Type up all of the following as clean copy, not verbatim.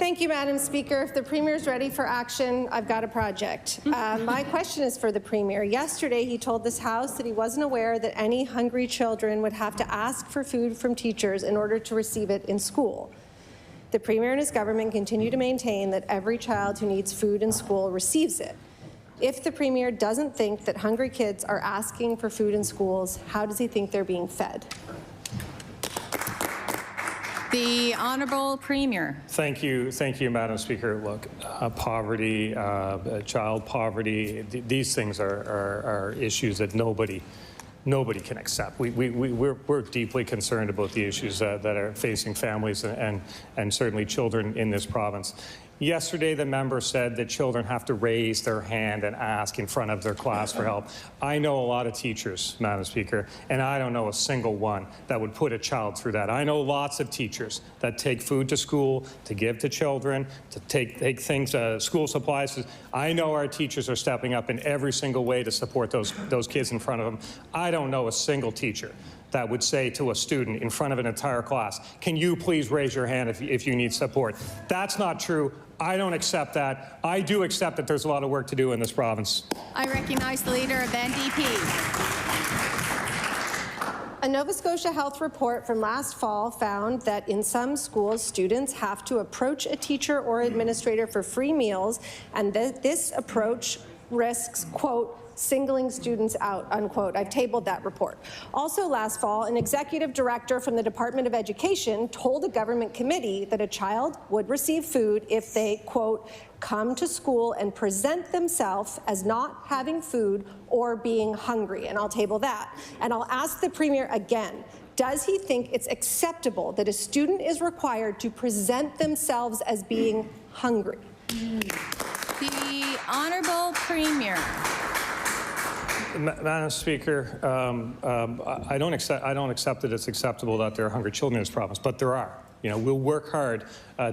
Thank you, Madam Speaker. If the Premier is ready for action, I've got a project. My question is for the Premier. Yesterday, he told this House that he wasn't aware that any hungry children would have to ask for food from teachers in order to receive it in school. The Premier and his government continue to maintain that every child who needs food in school receives it. If the Premier doesn't think that hungry kids are asking for food in schools, how does he think they're being fed? The Honourable Premier. Thank you, Madam Speaker. Look, poverty, child poverty, these things are issues that nobody can accept. We're deeply concerned about the issues that are facing families and certainly children in this province. Yesterday, the member said that children have to raise their hand and ask in front of their class for help. I know a lot of teachers, Madam Speaker, and I don't know a single one that would put a child through that. I know lots of teachers that take food to school, to give to children, to take things, school supplies. I know our teachers are stepping up in every single way to support those kids in front of them. I don't know a single teacher that would say to a student in front of an entire class, can you please raise your hand if you need support? That's not true. I don't accept that. I do accept that there's a lot of work to do in this province. I recognize the Leader of NDP. A Nova Scotia health report from last fall found that in some schools, students have to approach a teacher or administrator for free meals, and this approach risks, quote, singling students out, unquote. I've tabled that report. Also last fall, an executive director from the Department of Education told a government committee that a child would receive food if they, quote, come to school and present themselves as not having food or being hungry. And I'll table that. And I'll ask the Premier again, does he think it's acceptable that a student is required to present themselves as being hungry? The Honourable Premier. Madam Speaker, I don't accept that it's acceptable that there are hungry children in this province, but there are. You know, we'll work hard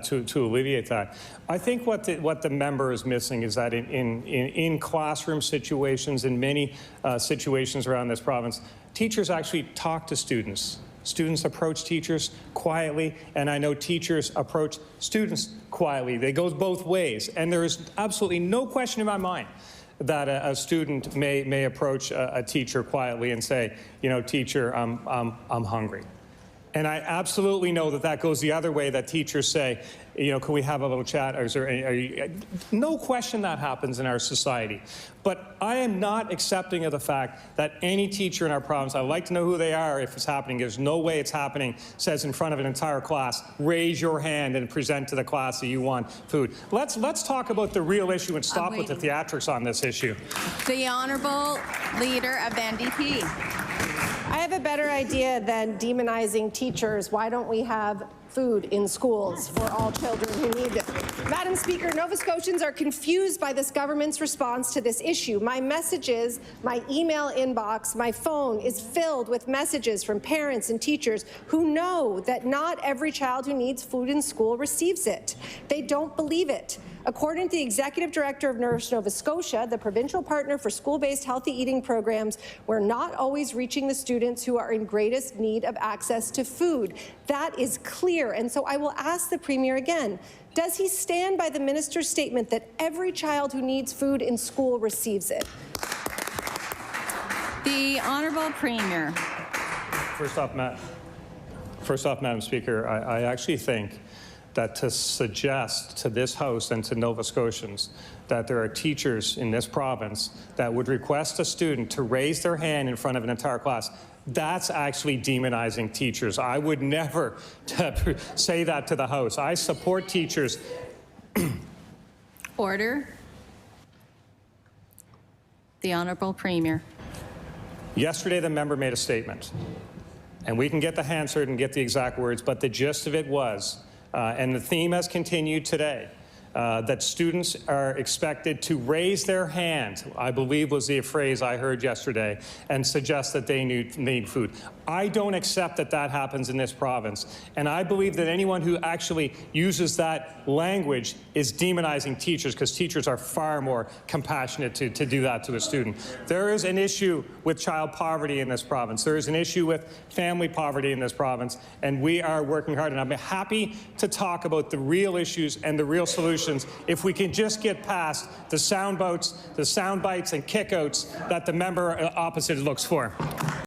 to alleviate that. I think what the member is missing is that in classroom situations, in many situations around this province, teachers actually talk to students. Students approach teachers quietly, and I know teachers approach students quietly. It goes both ways, and there is absolutely no question in my mind that a student may approach a teacher quietly and say, you know, teacher, I'm hungry. And I absolutely know that goes the other way, that teachers say, you know, can we have a little chat? Or is there no question that happens in our society. But I am not accepting of the fact that any teacher in our province, I'd like to know who they are if it's happening, there's no way it's happening, says in front of an entire class, raise your hand and present to the class that you want food. Let's talk about the real issue and stop with the theatrics on this issue. The Honourable Leader of NDP. I have a better idea than demonizing teachers. Why don't we have food in schools for all children who need it? Madam Speaker, Nova Scotians are confused by this government's response to this issue. My messages, my email inbox, my phone is filled with messages from parents and teachers who know that not every child who needs food in school receives it. They don't believe it. According to the Executive Director of Nourish Nova Scotia, the provincial partner for school-based healthy eating programs, we're not always reaching the students who are in greatest need of access to food. That is clear, and so I will ask the Premier again, does he stand by the minister's statement that every child who needs food in school receives it? The Honourable Premier. First off, Madam Speaker, I actually think that to suggest to this House and to Nova Scotians that there are teachers in this province that would request a student to raise their hand in front of an entire class, that's actually demonizing teachers. I would never say that to the House. I support teachers. Order. The Honourable Premier. Yesterday, the member made a statement, and we can get the Hansard and get the exact words, but the gist of it was, and the theme has continued today, that students are expected to raise their hand, I believe was the phrase I heard yesterday, and suggest that they need food. I don't accept that that happens in this province. And I believe that anyone who actually uses that language is demonizing teachers, because teachers are far more compassionate to do that to a student. There is an issue with child poverty in this province. There is an issue with family poverty in this province, and we are working hard. And I'm happy to talk about the real issues and the real solutions if we can just get past the sound bites and kickouts that the member opposite looks for.